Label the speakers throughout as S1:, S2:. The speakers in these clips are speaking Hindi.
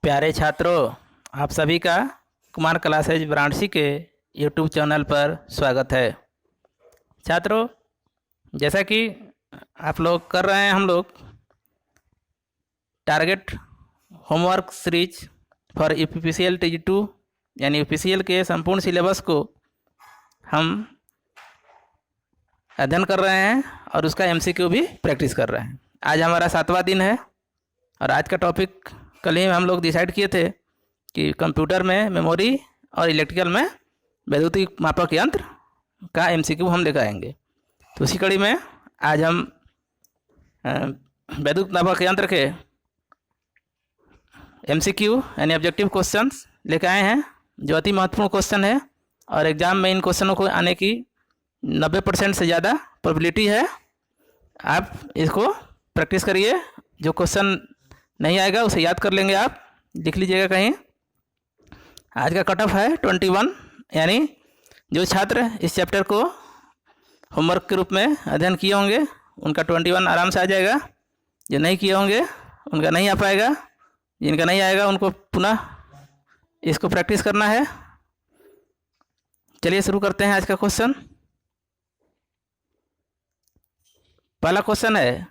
S1: प्यारे छात्रों, आप सभी का कुमार क्लासेज वाराणसी के यूट्यूब चैनल पर स्वागत है। छात्रों, जैसा कि आप लोग कर रहे हैं, हम लोग target homework series for UPPCL TG2 यानी यूपीसीएल के संपूर्ण सिलेबस को हम अध्ययन कर रहे हैं और उसका MCQ भी प्रैक्टिस कर रहे हैं। आज हमारा 7वां दिन है और आज का टॉपिक कल ही हम लोग डिसाइड किए थे कि कंप्यूटर में मेमोरी और इलेक्ट्रिकल में वैद्युतिक मापक यंत्र का MCQ हम लेकर आएंगे। तो उसी कड़ी में आज हम वैद्युत मापक यंत्र के MCQ यानी ऑब्जेक्टिव क्वेश्चंस लेकर आए हैं, जो अति महत्वपूर्ण क्वेश्चन है और एग्ज़ाम में इन क्वेश्चनों को आने की 90% से ज़्यादा प्रोबेबिलिटी है। आप इसको प्रैक्टिस करिए। जो क्वेश्चन नहीं आएगा उसे याद कर लेंगे, आप लिख लीजिएगा कहीं। आज का कट ऑफ है 21, यानी जो छात्र इस चैप्टर को होमवर्क के रूप में अध्ययन किए होंगे उनका 21 आराम से आ जाएगा। जो नहीं किए होंगे उनका नहीं आ पाएगा। जिनका नहीं आएगा उनको पुनः इसको प्रैक्टिस करना है। चलिए शुरू करते हैं आज का क्वेश्चन। पहला क्वेश्चन है,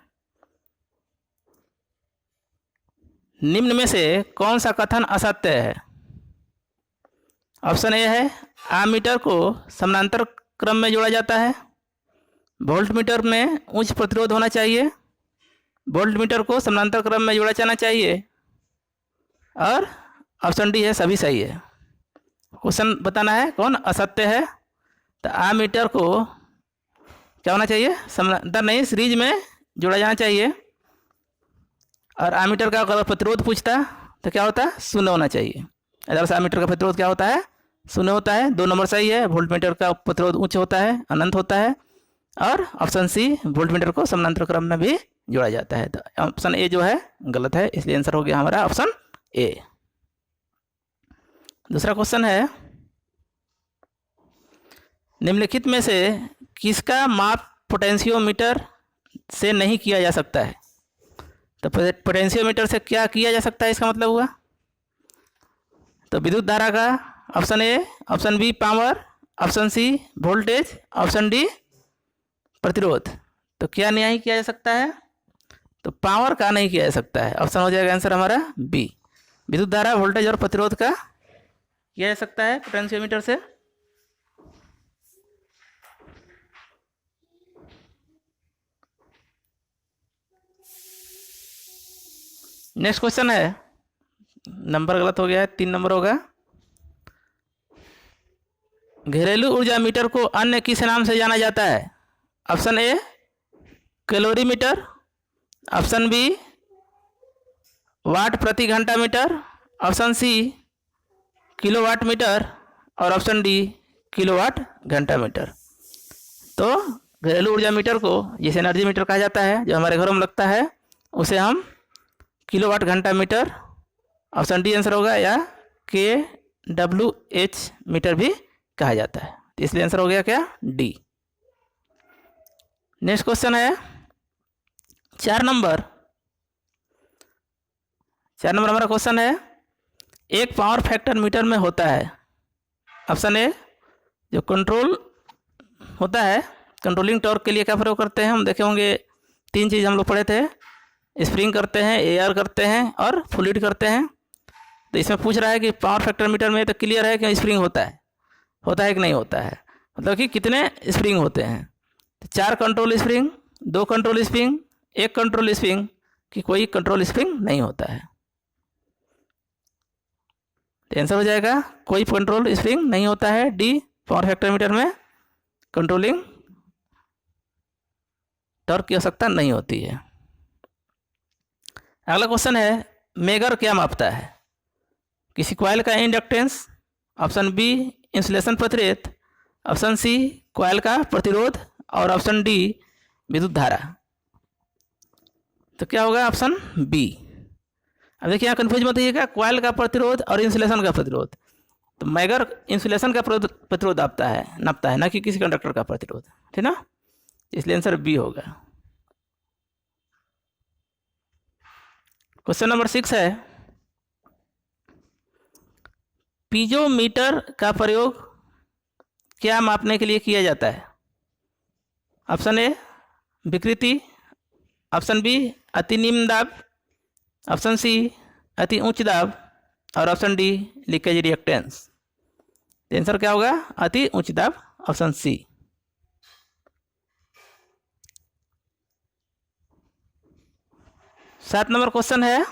S1: निम्न में से कौन सा कथन असत्य है? ऑप्शन ए है आमीटर को समानांतर क्रम में जोड़ा जाता है, वोल्टमीटर में उच्च प्रतिरोध होना चाहिए, वोल्टमीटर को समानांतर क्रम में जोड़ा जाना चाहिए, और ऑप्शन डी है सभी सही है। क्वेश्चन बताना है कौन असत्य है। तो आमीटर को क्या होना चाहिए? समानांतर नहीं, सीरीज में जोड़ा जाना चाहिए। और आमीटर का अगर प्रतिरोध पूछता तो क्या होता है? शून्य होना चाहिए। अगर आमीटर का प्रतिरोध क्या होता है? शून्य होता है। 2 नंबर सही है। वोल्टमीटर का प्रतिरोध उच्च होता है, अनंत होता है। और ऑप्शन सी, वोल्टमीटर को समानांतर क्रम में भी जोड़ा जाता है। तो ऑप्शन ए जो है गलत है, इसलिए आंसर हो गया हमारा ऑप्शन ए। दूसरा क्वेश्चन है, निम्नलिखित में से किसका माप पोटेंशियोमीटर से नहीं किया जा सकता है? तो पोटेंशियोमीटर से क्या किया जा सकता है, इसका मतलब हुआ तो विद्युत धारा का option A, option B power, option C voltage, option D प्रतिरोध। तो क्या नहीं किया जा सकता है? तो पावर का नहीं किया जा सकता है। ऑप्शन हो जाएगा आंसर हमारा बी। विद्युत धारा, वोल्टेज और प्रतिरोध का किया जा सकता है पोटेंशियोमीटर से। नेक्स्ट क्वेश्चन है, नंबर गलत हो गया है, 3 नंबर होगा। घरेलू ऊर्जा मीटर को अन्य किस नाम से जाना जाता है? Option A calorimeter, option B watt प्रति घंटा meter, option C kilowatt meter, और ऑप्शन डी किलोवाट घंटा मीटर। तो घरेलू ऊर्जा मीटर को, जिसे एनर्जी मीटर कहा जाता है, जो हमारे घरों में लगता है, उसे हम किलोवाट घंटा मीटर, ऑप्शन डी आंसर होगा, या kWh मीटर भी कहा जाता है। तो इसलिए आंसर हो गया क्या? डी। नेक्स्ट क्वेश्चन है 4 नंबर। 4 नंबर हमारा क्वेश्चन है, एक पावर फैक्टर मीटर में होता है। ऑप्शन ए जो कंट्रोल होता है, कंट्रोलिंग टॉर्क के लिए क्या प्रयोग करते हैं? हम देखे होंगे 3 चीज़ हम लोग पढ़े थे, स्प्रिंग करते हैं, एयर करते हैं और फ्लूइड करते हैं। तो इसमें पूछ रहा है कि पावर फैक्टर मीटर में तो क्लियर है कि स्प्रिंग होता है कि नहीं होता है, मतलब कि कितने स्प्रिंग होते हैं। तो 4 control spring, 2 control spring, 1 control spring, कि कोई कंट्रोल स्प्रिंग नहीं होता है। तो आंसर हो जाएगा कोई कंट्रोल स्प्रिंग नहीं होता है, डी। पावर फैक्टर मीटर में कंट्रोलिंग टॉर्क की आवश्यकता नहीं होती है। अगला क्वेश्चन है, मेगर क्या मापता है? किसी कॉइल का इंडक्टेंस, ऑप्शन बी इंसुलेशन प्रतिरोध, ऑप्शन सी कॉइल का प्रतिरोध, और ऑप्शन डी विद्युत धारा। तो क्या होगा? Option B. अब देखिए यहाँ कन्फ्यूज मत होइएगा, कॉइल का प्रतिरोध और इंसुलेशन का प्रतिरोध। तो मेगर इंसुलेशन का प्रतिरोध नापता है, ना कि किसी कंडक्टर का प्रतिरोध, ठीक ना? इसलिए आंसर बी होगा। क्वेश्चन नंबर 6 है, पीजोमीटर का प्रयोग क्या मापने के लिए किया जाता है? ऑप्शन ए विकृति, ऑप्शन बी अति निम्न दाब, ऑप्शन सी अति उच्च दाब और option D leakage reactance. Answer क्या होगा? अति उच्च दाब, ऑप्शन सी। 7 नंबर क्वेश्चन है,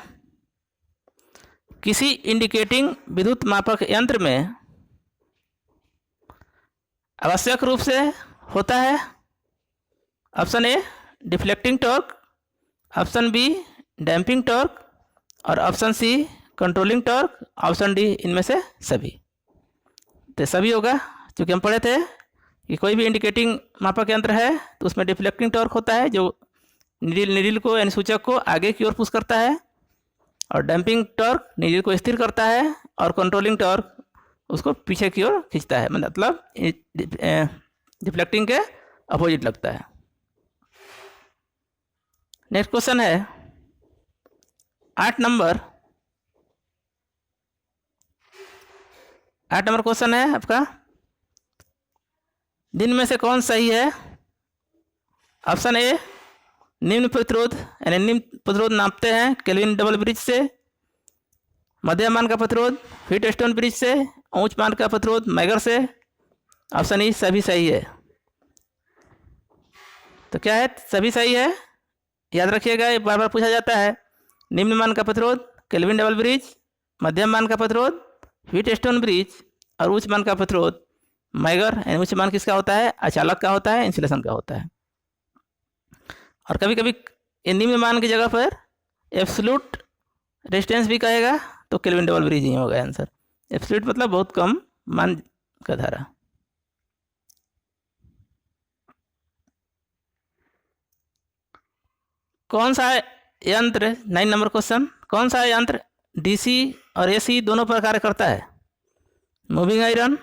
S1: किसी इंडिकेटिंग विद्युत मापक यंत्र में आवश्यक रूप से होता है option A deflecting torque, option B damping torque और option C controlling torque, option D इनमें से सभी। तो सभी होगा, क्योंकि हम पढ़े थे कि कोई भी इंडिकेटिंग मापक यंत्र है तो उसमें डिफ्लेक्टिंग टॉर्क होता है जो नीडल को यानी सूचक को आगे की ओर पुश करता है, और डैम्पिंग टॉर्क नीडल को स्थिर करता है, और कंट्रोलिंग टॉर्क उसको पीछे की ओर खींचता है, मतलब डिफ्लेक्टिंग के अपोजिट लगता है। नेक्स्ट क्वेश्चन है 8 नंबर क्वेश्चन है आपका, दिन में से कौन सही है? ऑप्शन ए निम्न प्रतिरोध यानी निम्न प्रतिरोध नापते हैं केल्विन डबल ब्रिज से, मध्यम मान का प्रतिरोध व्हीटस्टोन ब्रिज से, उच्च मान का प्रतिरोध मैगर से, ऑप्शन ई सभी सही है। तो क्या है? सभी सही है। याद रखिएगा, ये बार बार पूछा जाता है। निम्न मान का प्रतिरोध केल्विन डबल ब्रिज, मध्यम मान का प्रतिरोध व्हीटस्टोन ब्रिज और उच्च मान का प्रतिरोध मैगर। उच्च मान किसका होता है? अचालक का होता है, इंसुलेशन का होता है। और कभी कभी निम्न मान की जगह पर एब्सोल्यूट रेजिस्टेंस भी कहेगा तो केल्विन डबल ब्रिज ही होगा आंसर। एब्सोल्यूट मतलब बहुत कम मान का धारा। कौन सा यंत्र 9 नंबर क्वेश्चन, कौन सा यंत्र डीसी और एसी दोनों पर कार्य करता है? Moving iron,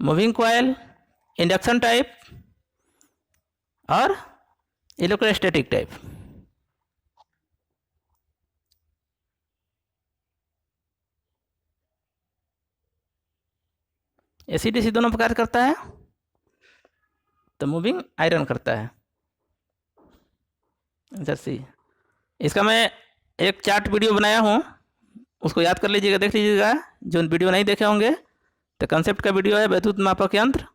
S1: moving coil, induction type और इलेक्ट्रोस्टैटिक टाइप। एसी डीसी दोनों प्रकार करता है तो मूविंग आयरन करता है, आंसर सी। इसका मैं एक चार्ट वीडियो बनाया हूँ, उसको याद कर लीजिएगा, देख लीजिएगा। जो वीडियो नहीं देखे होंगे तो कंसेप्ट का वीडियो है विद्युत मापक यंत्र,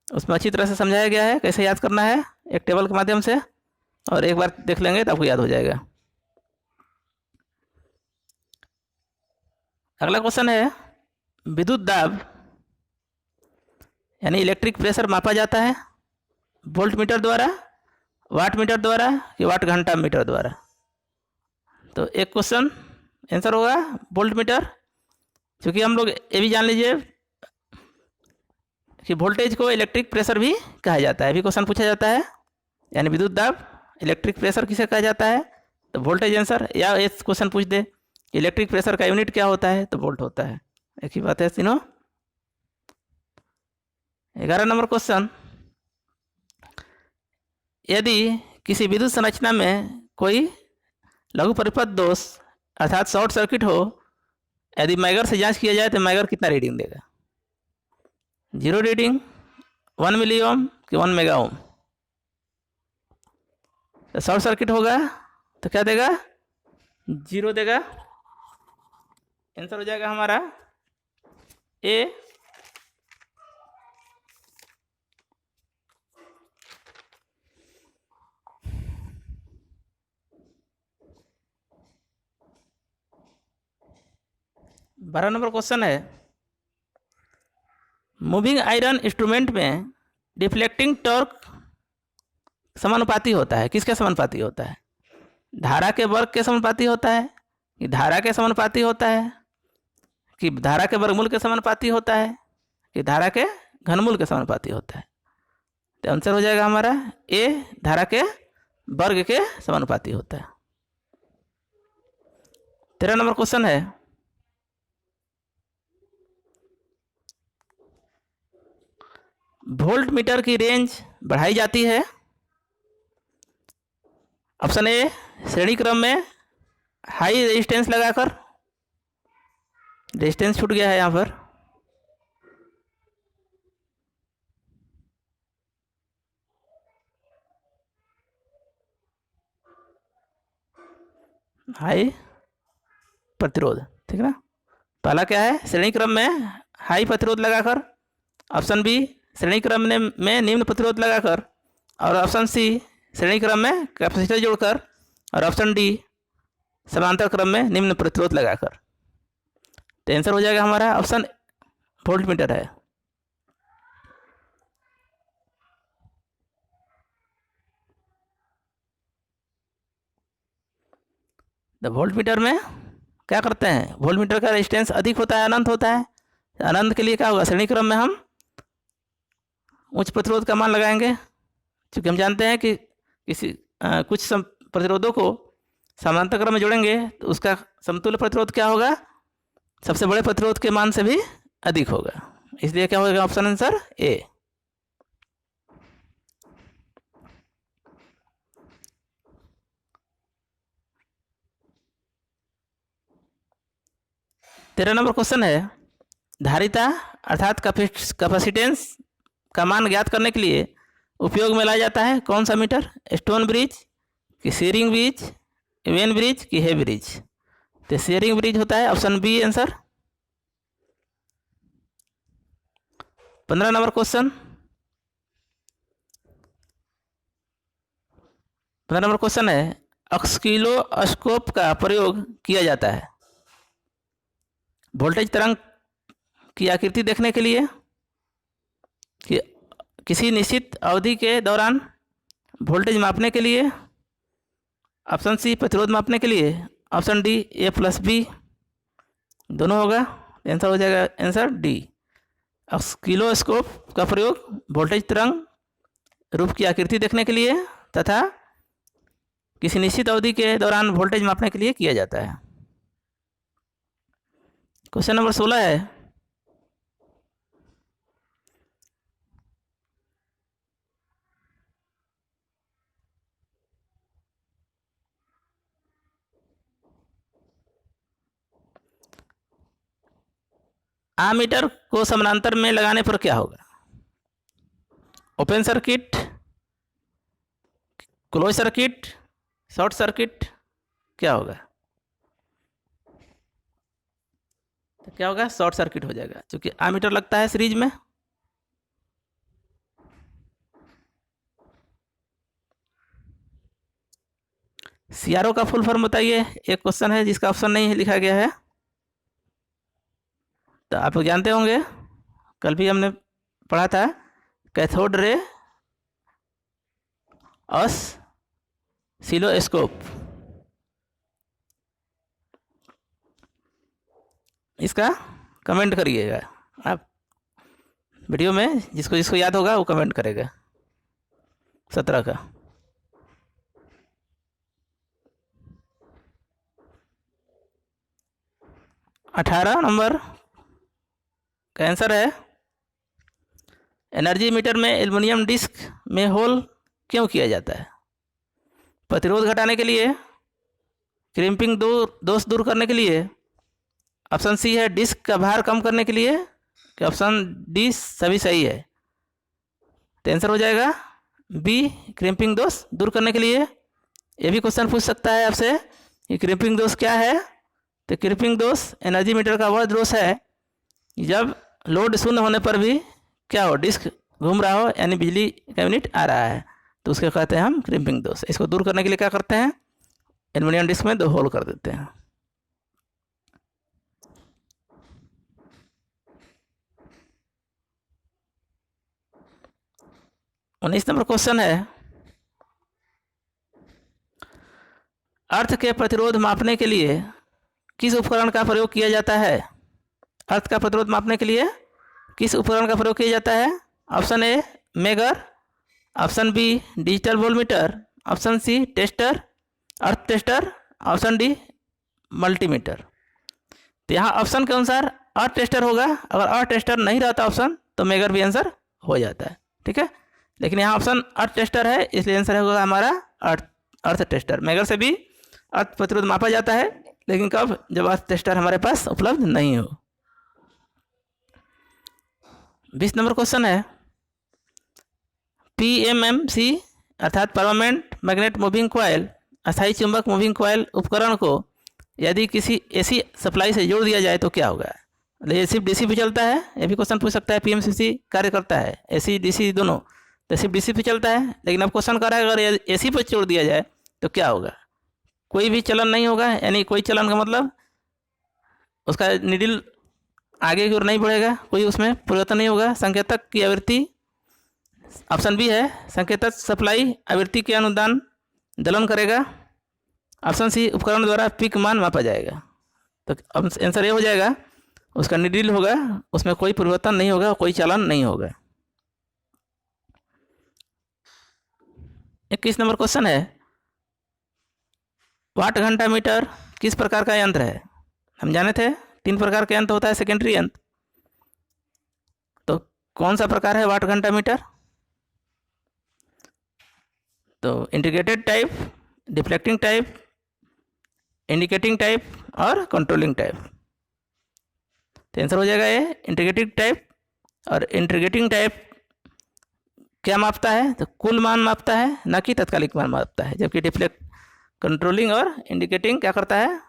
S1: उसमें अच्छी तरह से समझाया गया है कैसे याद करना है एक टेबल के माध्यम से, और एक बार देख लेंगे तो आपको याद हो जाएगा। अगला क्वेश्चन है, विद्युत दाब यानी इलेक्ट्रिक प्रेशर मापा जाता है वोल्ट मीटर द्वारा, वाट मीटर द्वारा कि वाट घंटा मीटर द्वारा? तो एक क्वेश्चन आंसर होगा वोल्ट मीटर, क्योंकि हम लोग ये भी जान लीजिए कि वोल्टेज को इलेक्ट्रिक प्रेशर भी कहा जाता है, भी क्वेश्चन पूछा जाता है। यानी विद्युत दाब इलेक्ट्रिक प्रेशर किसे कहा जाता है? तो वोल्टेज आंसर। या एक क्वेश्चन पूछ दे कि इलेक्ट्रिक प्रेशर का यूनिट क्या होता है? तो वोल्ट होता है। एक ही बात है तीनों। 11 नंबर क्वेश्चन, यदि किसी विद्युत संरचना में कोई लघु परिपथ दोष अर्थात शॉर्ट सर्किट हो, यदि मैगर से जांच किया जाए तो मैगर कितना रीडिंग देगा? 0 रीडिंग, 1 मिली ओम कि 1 मेगा ओम? तो शॉर्ट सर्किट होगा तो क्या देगा? 0 देगा। आंसर हो जाएगा हमारा ए। बारह नंबर क्वेश्चन है, मूविंग आयरन इंस्ट्रूमेंट में डिफ्लेक्टिंग टॉर्क समानुपाती होता है, किसके समानुपाती होता है? धारा के वर्ग के समानुपाती होता है कि धारा के समानुपाती होता है कि धारा के वर्गमूल के समानुपाती होता है कि धारा के घनमूल के समानुपाती होता है? तो आंसर हो जाएगा हमारा ए, धारा के वर्ग के समानुपाती होता है। 13 नंबर क्वेश्चन है, वोल्ट मीटर की रेंज बढ़ाई जाती है ऑप्शन ए श्रेणी क्रम में हाई रेजिस्टेंस लगाकर, रेजिस्टेंस छूट गया है यहाँ पर। हाई प्रतिरोध, ठीक है ना। पहला क्या है, श्रेणी क्रम में हाई प्रतिरोध लगाकर, ऑप्शन बी श्रेणी क्रम में निम्न प्रतिरोध लगाकर, और ऑप्शन सी श्रेणी क्रम में कैपेसिटर जोड़कर, और ऑप्शन डी समांतर क्रम में निम्न प्रतिरोध लगाकर। तो आंसर हो जाएगा हमारा ऑप्शन वोल्ट मीटर है। द वोल्ट मीटर में क्या करते हैं, वोल्ट मीटर का रेजिस्टेंस अधिक होता है, अनंत होता है। अनंत के लिए क्या होगा, श्रेणी क्रम में हम उच्च प्रतिरोध का मान लगाएंगे, क्योंकि हम जानते हैं कि कुछ प्रतिरोधों को समांतर क्रम में जोड़ेंगे तो उसका समतुल्य प्रतिरोध क्या होगा, सबसे बड़े प्रतिरोध के मान से भी अधिक होगा। इसलिए क्या होगा ऑप्शन आंसर ए। तेरह नंबर क्वेश्चन है, धारिता अर्थात कैपेसिटेंस का मान ज्ञात करने के लिए उपयोग में लाया जाता है कौन सा मीटर, स्टोन ब्रिज कि शेयरिंग ब्रिज, वेन ब्रिज कि हे ब्रिज। तो शेयरिंग ब्रिज होता है, option B answer. 15 number question, 15 number question है, ऑस्किलोस्कोप का प्रयोग किया जाता है वोल्टेज तरंग की आकृति देखने के लिए, कि किसी निश्चित अवधि के दौरान वोल्टेज मापने के लिए, ऑप्शन सी प्रतिरोध मापने के लिए, option D A plus B दोनों होगा। आंसर हो जाएगा आंसर डी। ऑस्किलोस्कोप का प्रयोग वोल्टेज तरंग रूप की आकृति देखने के लिए तथा किसी निश्चित अवधि के दौरान वोल्टेज मापने के लिए किया जाता है। क्वेश्चन नंबर 16 है, आमीटर को समानांतर में लगाने पर क्या होगा, open circuit, close circuit, short circuit, क्या होगा। तो क्या होगा, शॉर्ट सर्किट हो जाएगा, क्योंकि आमीटर लगता है सीरीज में। सीआरओ का फुल फॉर्म बताइए, एक क्वेश्चन है जिसका ऑप्शन नहीं है लिखा गया है। तो आप लोग जानते होंगे, कल भी हमने पढ़ा था, कैथोड रे ऑसिलोस्कोप। इसका कमेंट करिएगा आप वीडियो में, जिसको जिसको याद होगा वो कमेंट करेगा। 17 का 18 नंबर का आंसर है, एनर्जी मीटर में एल्युमिनियम डिस्क में होल क्यों किया जाता है, प्रतिरोध घटाने के लिए, क्रिम्पिंग दोष दूर करने के लिए, ऑप्शन सी है डिस्क का भार कम करने के लिए, कि ऑप्शन डी सभी सही है। तो आंसर हो जाएगा बी, क्रिम्पिंग दोष दूर करने के लिए। ये भी क्वेश्चन पूछ सकता है आपसे कि क्रिम्पिंग दोष क्या है। तो क्रिम्पिंग दोष एनर्जी मीटर का वह दोष है जब लोड शून्य होने पर भी क्या हो, डिस्क घूम रहा हो, यानी बिजली का यूनिट आ रहा है, तो उसके कहते हैं हम क्रिम्पिंग दोष। इसको दूर करने के लिए क्या करते हैं, एल्युमिनियम डिस्क में 2 होल कर देते हैं। उन्नीस नंबर क्वेश्चन है, अर्थ के प्रतिरोध मापने के लिए किस उपकरण का प्रयोग किया जाता है, अर्थ का प्रतिरोध मापने के लिए किस उपकरण का प्रयोग किया जाता है। Option A megger, option B digital voltmeter, option C tester, earth tester, option D multimeter. तो यहाँ ऑप्शन के अनुसार अर्थ टेस्टर होगा, अगर अर्थ टेस्टर नहीं रहता ऑप्शन तो मेगर भी आंसर हो जाता है, ठीक है। लेकिन यहाँ ऑप्शन अर्थ टेस्टर है, इसलिए आंसर होगा हमारा अर्थ टेस्टर। मेगर से भी अर्थ प्रतिरोध मापा जाता है, लेकिन कब, जब अर्थ टेस्टर हमारे पास उपलब्ध नहीं हो। 20 नंबर क्वेश्चन है, PMMC अर्थात परमानेंट मैग्नेट मूविंग कॉयल, अस्थायी चुंबक मूविंग कॉयल उपकरण को यदि किसी AC सप्लाई से जोड़ दिया जाए तो क्या होगा। ये सिर्फ DC पे चलता है, ये भी क्वेश्चन पूछ सकता है। PMMC कार्य करता है AC DC दोनों, तो सिर्फ DC पे चलता है। लेकिन अब क्वेश्चन कर रहा है अगर AC पर जोड़ दिया जाए तो क्या होगा। कोई भी चलन नहीं होगा, यानी कोई चलन का मतलब उसका निडिल आगे की ओर नहीं बढ़ेगा, कोई उसमें परिवर्तन नहीं होगा। संकेतक की आवृत्ति, ऑप्शन बी है, संकेतक सप्लाई आवृत्ति के अनुदान दलन करेगा। ऑप्शन सी, उपकरण द्वारा पीक मान मापा जाएगा। तो आंसर ये हो जाएगा, उसका निडिल होगा, उसमें कोई परिवर्तन नहीं होगा, कोई चालन नहीं होगा। 21 नंबर क्वेश्चन है, वाट घंटा मीटर किस प्रकार का यंत्र है। हम जाने थे 3 प्रकार का यंत्र होता है सेकेंडरी यंत्र, तो कौन सा प्रकार है वाट घंटा मीटर। तो integrated type, deflecting type, indicating type और कंट्रोलिंग टाइप। तो आंसर हो जाएगा ये इंटीग्रेटिंग टाइप। और इंटीग्रेटिंग टाइप क्या मापता है, तो कुल मान मापता है, ना कि तत्कालिक मान मापता है। जबकि डिफ्लेक्ट, कंट्रोलिंग और इंडिकेटिंग क्या करता है,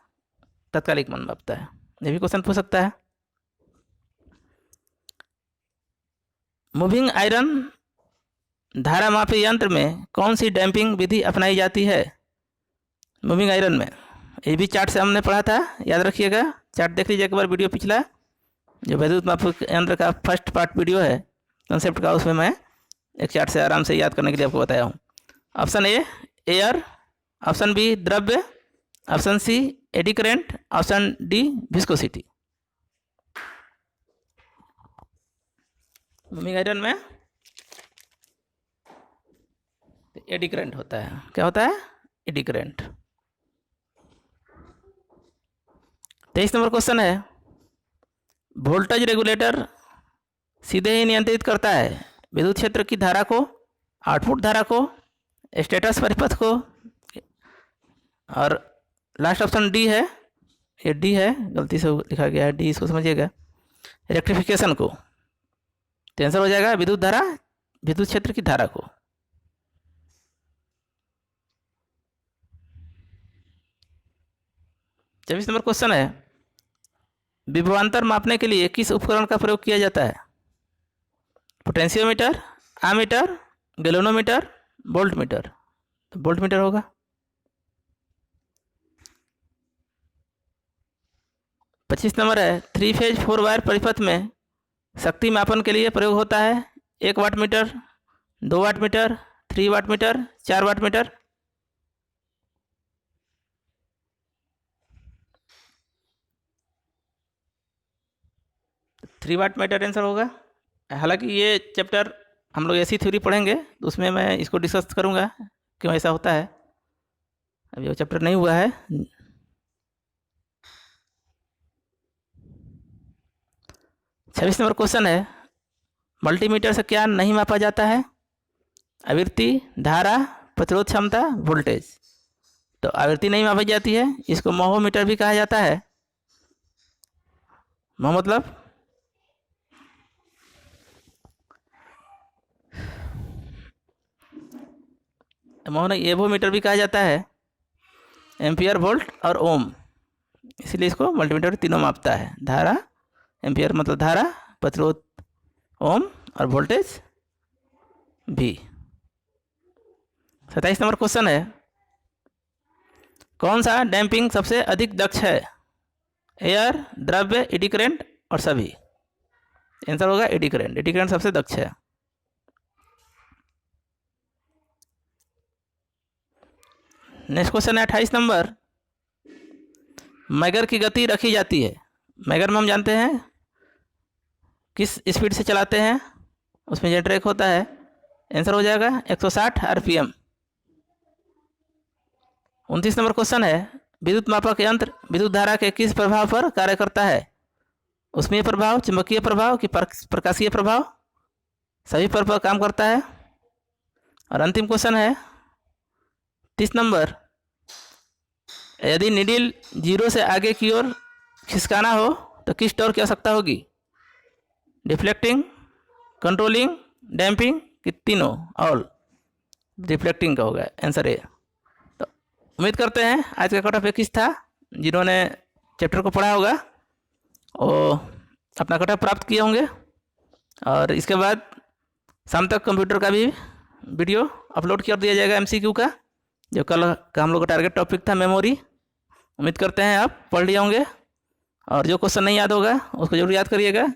S1: तत्कालिक मान मापता है। ये भी क्वेश्चन पूछ सकता है। मूविंग आयरन धारा मापी यंत्र में कौन सी डैम्पिंग विधि अपनाई जाती है। मूविंग आयरन में, ये भी चार्ट से हमने पढ़ा था, याद रखिएगा। चार्ट देख लीजिए एक बार, वीडियो पिछला जो वैद्युत मापक यंत्र का फर्स्ट पार्ट वीडियो है कंसेप्ट का, उसमें मैं एक चार्ट से आराम से याद करने के लिए आपको बताया हूँ। Option A air, option B द्रव्य, option C eddy current, option D viscosity. Moving iron में एडी करंट होता है। क्या होता है, एडी करंट। 23 नंबर क्वेश्चन है, वोल्टेज रेगुलेटर सीधे ही नियंत्रित करता है विद्युत क्षेत्र की धारा को, आउटपुट धारा को, स्टेटस परिपथ को, और लास्ट ऑप्शन डी है, ये डी है, गलती से लिखा गया है डी, इसको समझिएगा, रेक्टिफिकेशन को। तो आंसर हो जाएगा विद्युत धारा, विद्युत क्षेत्र की धारा को। 24 नंबर क्वेश्चन है, विभवांतर मापने के लिए किस उपकरण का प्रयोग किया जाता है। Potentiometer, ammeter, galvanometer, volt meter. तो वोल्ट मीटर होगा। 25 नंबर है, 3 फेज 4 वायर परिपथ में शक्ति मापन के लिए प्रयोग होता है 1 watt meter, 2 watt meter, 3 watt meter, 4 watt meter. Three watt meter answer होगा। हालांकि ये चैप्टर हम लोग ऐसी थ्योरी पढ़ेंगे तो उसमें मैं इसको डिस्कस करूँगा क्यों ऐसा होता है, अभी वो चैप्टर नहीं हुआ है। 26 नंबर क्वेश्चन है, मल्टीमीटर से क्या नहीं मापा जाता है। आवृत्ति, धारा, प्रतिरोध क्षमता, वोल्टेज। तो आवृत्ति नहीं मापी जाती है, इसको महोमीटर भी कहा जाता है। महो मतलब महो नहीं, एवोमीटर भी कहा जाता है। एम्पियर, वोल्ट और ओम, इसलिए इसको मल्टीमीटर तीनों मापता है। धारा, एम्पियर मतलब धारा, प्रतिरोध ओम और वोल्टेज भी। 27 नंबर क्वेश्चन है, कौन सा डैम्पिंग सबसे अधिक दक्ष है। एयर, द्रव्य, एडी करंट और सभी। आंसर होगा एडी करंट। एडी करंट सबसे दक्ष है। नेक्स्ट क्वेश्चन है 28 नंबर, मैगर की गति रखी जाती है। मैगर में हम जानते हैं किस स्पीड से चलाते हैं, उसमें जेट ब्रेक होता है। आंसर हो जाएगा 160 RPM। 29 नंबर क्वेश्चन है, विद्युत मापक यंत्र विद्युत धारा के किस प्रभाव पर कार्य करता है। उसमें प्रभाव, चुंबकीय प्रभाव कि प्रकाशीय प्रभाव, सभी पर काम करता है। और अंतिम क्वेश्चन है 30 नंबर, यदि नीडल 0 से आगे की ओर खिसकाना हो तो किस टॉर्क की आवश्यकता होगी। डिफ्लेक्टिंग, कंट्रोलिंग, डैम्पिंग कि तीनों? ऑल। रिफ्लेक्टिंग का होगा आंसर ए। तो उम्मीद करते हैं आज का कट ऑफ 21 था। जिन्होंने चैप्टर को पढ़ा होगा वो अपना कट ऑफ प्राप्त किए होंगे। और इसके बाद शाम तक कंप्यूटर का भी वीडियो अपलोड कर दिया जाएगा एमसीक्यू का, जो कल का हम लोग का टारगेट टॉपिक था मेमोरी। उम्मीद करते हैं आप पढ़ लिए होंगे, और जो क्वेश्चन नहीं याद होगा उसको जरूर याद करिएगा।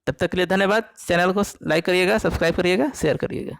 S1: तब तक के लिए धन्यवाद। चैनल को लाइक करिएगा, सब्सक्राइब करिएगा, शेयर करिएगा।